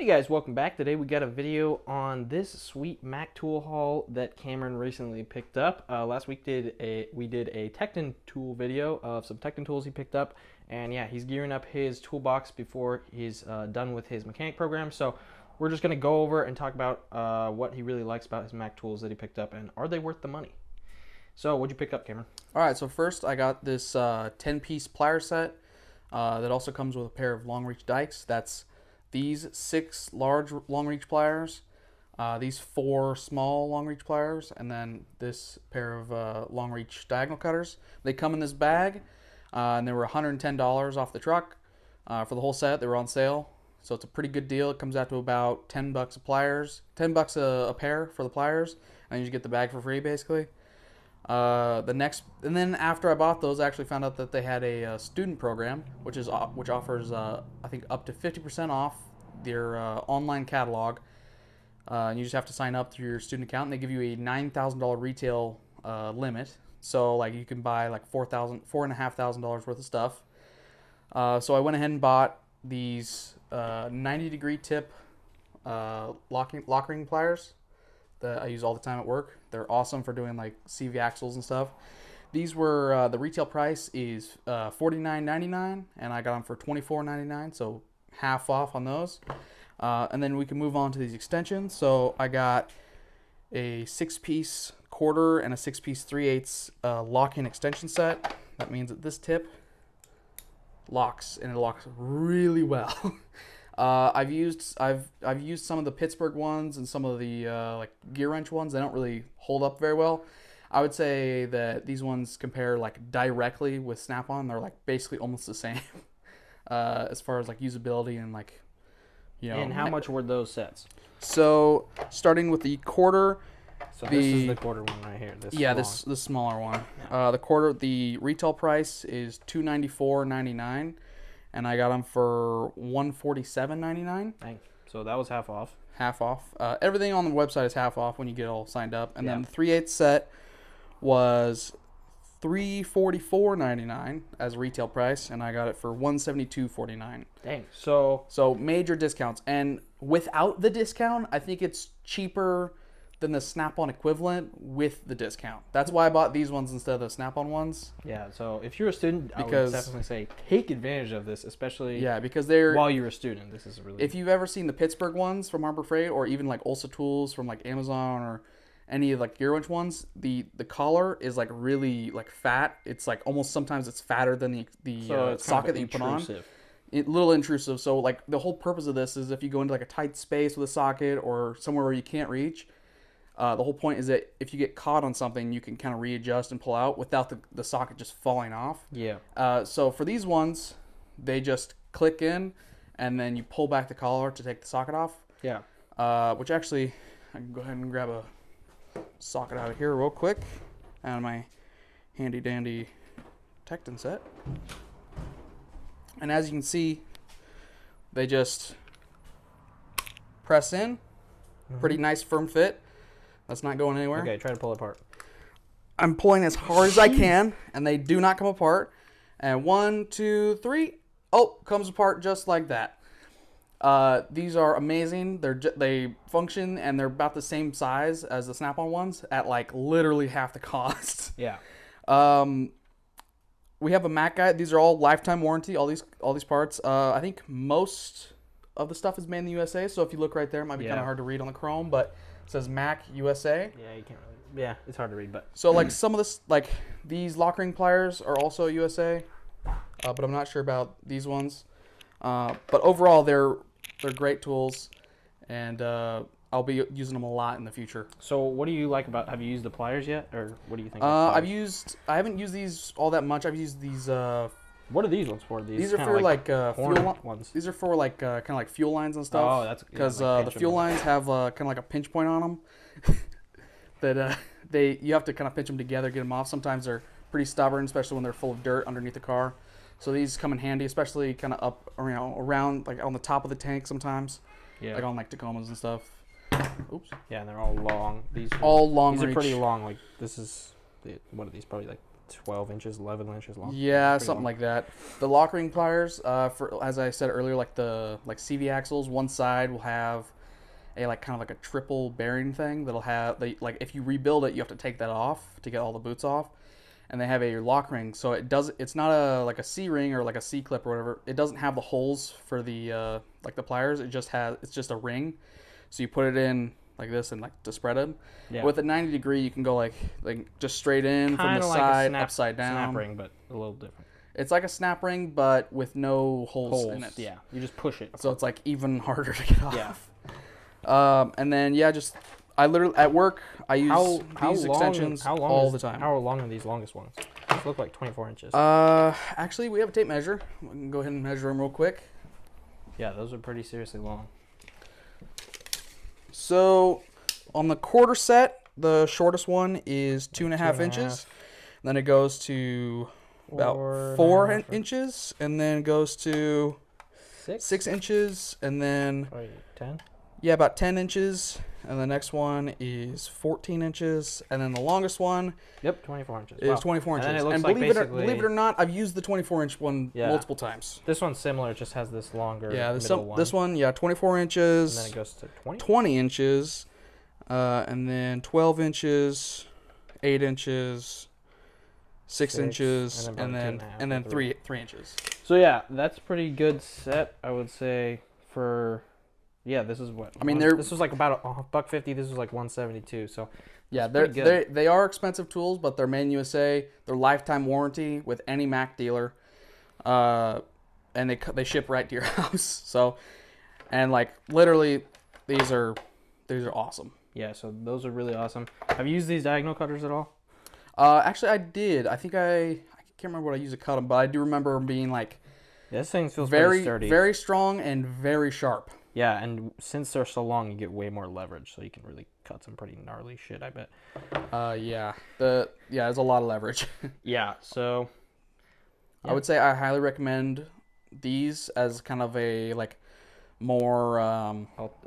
Hey guys, welcome back. Today we got a video on this sweet Mac tool haul that Cameron recently picked up. Last week we did a Tekton tool video of some Tekton tools he picked up, and yeah, he's gearing up his toolbox before he's done with his mechanic program. So we're just gonna go over and talk about what he really likes about his Mac tools that he picked up, and are they worth the money? So what'd you pick up, Cameron? All right, so first I got this 10-piece plier set that also comes with a pair of long reach dikes. That's these 6 large long reach pliers, these 4 small long reach pliers, and then this pair of long reach diagonal cutters. They come in this bag, and they were $110 off the truck for the whole set. They were on sale, so it's a pretty good deal. It comes out to about $10 a pliers, $10 a pair for the pliers, and you just get the bag for free basically. And then after I bought those, I actually found out that they had a student program, which offers I think up to 50% off their online catalog. And you just have to sign up through your student account, and they give you a $9,000 retail limit. So like you can buy like $4,500 worth of stuff. So I went ahead and bought these 90-degree tip lock ring pliers that I use all the time at work. They're awesome for doing like CV axles and stuff. These were the retail price is $49.99, and I got them for $24.99, so half off on those. And then we can move on to these extensions. So I got a 6-piece quarter and a 6-piece 3/8 lock-in extension set. That means that this tip locks, and it locks really well. I've used some of the Pittsburgh ones and some of the like gear wrench ones. They don't really hold up very well. I would say that these ones compare like directly with Snap-on. They're like basically almost the same as far as like usability and like, you know. And how much were those sets? So starting with the quarter. So this is the quarter one right here. This smaller one. Yeah. The retail price is $294.99. And I got them for $147.99. Dang. So that was half off. Half off. Everything on the website is half off when you get all signed up. And then the 3/8 set was $344.99 as retail price, and I got it for $172.49. Dang. So major discounts. And without the discount, I think it's cheaper than the Snap-on equivalent with the discount. That's why I bought these ones instead of the Snap-on ones. Yeah, so if you're a student, I would definitely say take advantage of this, especially because they're while you're a student. This is really. If you've ever seen the Pittsburgh ones from Harbor Freight, or even like Ulsa Tools from like Amazon, or any of like gear wrench ones, the collar is like really like fat. It's like almost sometimes it's fatter than the socket that you put on. A little intrusive. So like the whole purpose of this is if you go into like a tight space with a socket or somewhere where you can't reach. The whole point is that if you get caught on something, you can kind of readjust and pull out without the socket just falling off. Yeah. So for these ones, they just click in, and then you pull back the collar to take the socket off. Yeah. Which actually, I can go ahead and grab a socket out of here real quick, out of my handy dandy Tekton set. And as you can see, they just press in. Pretty nice firm fit. That's not going anywhere. Okay, try to pull it apart. I'm pulling as hard as I can, and they do not come apart. And 1, 2, 3. Oh, comes apart just like that. These are amazing. They function, and they're about the same size as the Snap-on ones at like literally half the cost. Yeah. We have a Mac guide. These are all lifetime warranty. All these parts. I think most of the stuff is made in the USA. So if you look right there, it might be kind of hard to read on the Chrome, but it says Mac USA. Yeah, you can't really. Yeah, it's hard to read, but. So like some of this, like these lock ring pliers are also USA, but I'm not sure about these ones. But overall, they're great tools, and I'll be using them a lot in the future. So what do you like about? Have you used the pliers yet, or what do you think? I haven't used these all that much. I've used these. What are these ones for? These are for like fuel ones. These are for like kind of like fuel lines and stuff. Oh, that's because the fuel lines have kind of like a pinch point on them. That you have to kind of pinch them together, get them off. Sometimes they're pretty stubborn, especially when they're full of dirt underneath the car. So these come in handy, especially kind of up, around like on the top of the tank sometimes. Yeah. Like on like Tacomas and stuff. Oops. Yeah, and they're all long. These all long. These reach. are pretty long. Like this is what are these? Probably like 12 inches, 11 inches long. Yeah, Pretty something long. like that. The lock ring pliers, for as I said earlier, like the CV axles, one side will have a like kind of like a triple bearing thing that'll have like if you rebuild it, you have to take that off to get all the boots off, and they have a lock ring, so it's not a like a C ring or like a C clip or whatever. It doesn't have the holes for the like the pliers. It's just a ring, so you put it in like this and like to spread it. Yeah. With a 90-degree, you can go like just straight in from the Kind of like side, a upside down. snap ring, but a little different. It's like a snap ring, but with no holes in it. Yeah, you just push it. So it's like even harder to get off. Yeah. And then yeah, just I literally at work I use these extensions all the time. How long are these longest ones? These look like 24 inches. Actually, we have a tape measure. We can go ahead and measure them real quick. Yeah, those are pretty seriously long. So on the quarter set, the shortest one is 2.5 inches. Then it goes to about 4 inches, and then goes to 6 inches, and then 10. Yeah, about 10 inches. And the next one is 14 inches. And then the longest one 24 inches. is 24 inches. And then it looks and like believe it or not, I've used the 24-inch one multiple times. This one's similar. It just has this longer This one, 24 inches. And then it goes to 20? 20 inches. And then 12 inches, 8 inches, 6 inches, and then 3 inches. So yeah, that's pretty good set, I would say, for... Yeah, this is what this was like about $150. This was like $172. So yeah, they are expensive tools, but they're made in USA. They're lifetime warranty with any Mac dealer, and they ship right to your house. So, and like literally, these are awesome. Yeah, so those are really awesome. Have you used these diagonal cutters at all? Actually, I did. I think I can't remember what I used to cut them, but I do remember them being like this thing feels pretty sturdy, very strong, and very sharp. Yeah, and since they're so long, you get way more leverage, so you can really cut some pretty gnarly shit, I bet. Yeah. There's a lot of leverage. Yeah, so... Yeah. I would say I highly recommend these as kind of a, like, more...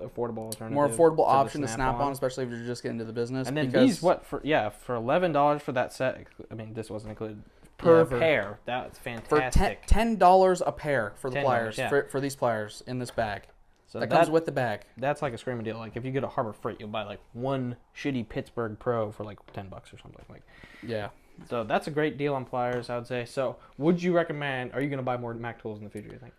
affordable alternative. More affordable option to snap on, especially if you're just getting into the business. And then these, for $11 for that set, I mean, this wasn't included, per pair, that's fantastic. For $10 a pair for the pliers, for these pliers in this bag. So that comes with the bag. That's like a screaming deal. Like if you get a Harbor Freight, you'll buy like one shitty Pittsburgh Pro for like $10 or something. Like, yeah. So that's a great deal on pliers, I would say. So would you recommend? Are you going to buy more Mac tools in the future? You think?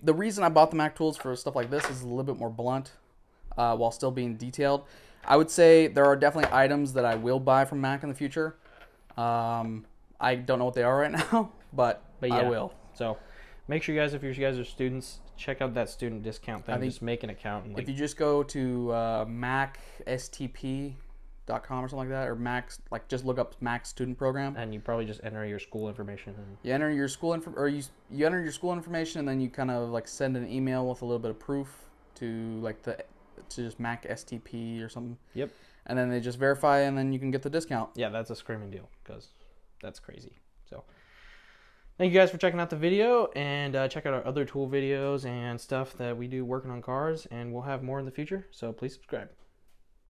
The reason I bought the Mac tools for stuff like this is a little bit more blunt, while still being detailed. I would say there are definitely items that I will buy from Mac in the future. I don't know what they are right now, but yeah. I will. So. Make sure you guys, if you guys are students, check out that student discount thing. Just make an account. And if you just go to macstp.com or something like that, or Max, like just look up Mac Student Program, and you probably just enter your school information. You enter your school you enter your school information, and then you kind of like send an email with a little bit of proof to just Mac STP or something. Yep. And then they just verify, and then you can get the discount. Yeah, that's a screaming deal because that's crazy. So. Thank you guys for checking out the video, and check out our other tool videos and stuff that we do working on cars, and we'll have more in the future, so please subscribe.